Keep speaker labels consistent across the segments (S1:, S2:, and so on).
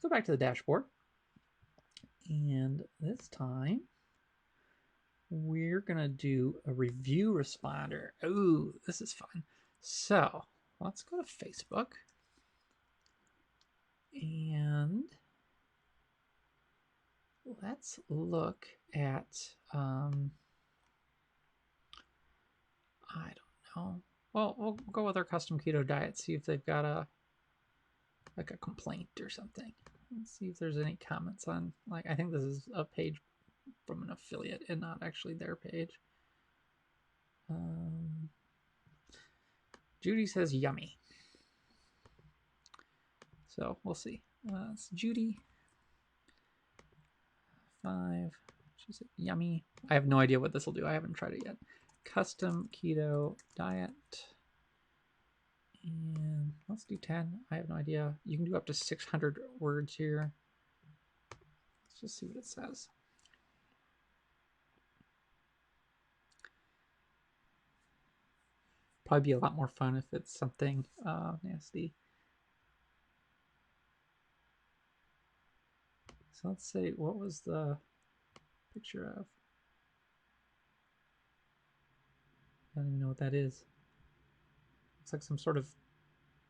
S1: Let's go back to the dashboard. And this time, we're going to do a review responder. Oh, this is fun. So let's go to Facebook. And let's look at, I don't know. Well, we'll go with our custom keto diet, see if they've got a complaint or something. Let's see if there's any comments on, like, I think this is a page from an affiliate and not actually their page. Judy says yummy. So we'll see. It's Judy. 5. She said yummy. I have no idea what this will do. I haven't tried it yet. Custom keto diet. And let's do 10. I have no idea. You can do up to 600 words here. Let's just see what it says. Probably be a lot more fun if it's something nasty. So let's say, what was the picture of? I don't even know what that is. It's like some sort of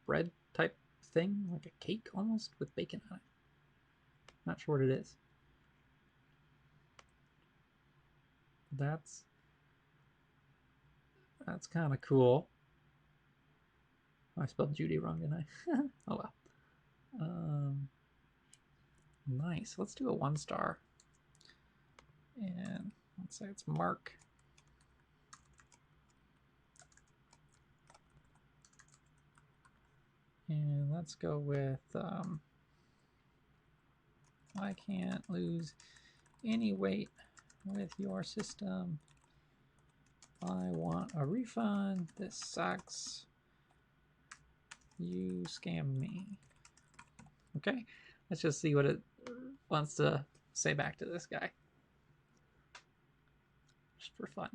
S1: bread type thing, like a cake almost with bacon on it. Not sure what it is. That's kind of cool. Oh, I spelled Judy wrong, didn't I? Oh well. Nice. Let's do a 1-star. And let's say it's Mark. And let's go with I can't lose any weight with your system. I want a refund. This sucks. You scammed me. Okay, let's just see what it wants to say back to this guy. Just for fun.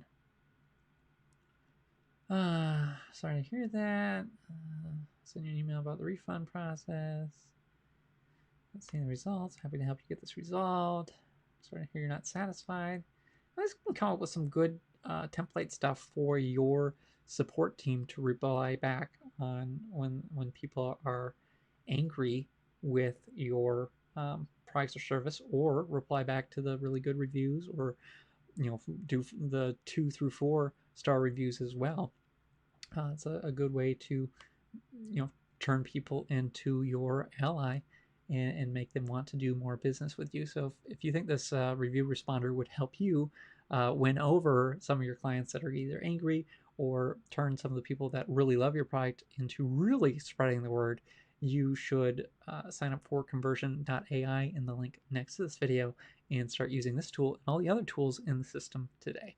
S1: Sorry to hear that. Send you an email about the refund process. Not seeing the results. Happy to help you get this resolved. Sorry to hear you're not satisfied. Let's come up with some good template stuff for your support team to reply back on when people are angry with your products or service, or reply back to the really good reviews, or do the 2 through 4 star reviews as well. It's a good way to turn people into your ally and make them want to do more business with you. So if you think this review responder would help you win over some of your clients that are either angry, or turn some of the people that really love your product into really spreading the word, you should sign up for conversion.ai in the link next to this video and start using this tool and all the other tools in the system today.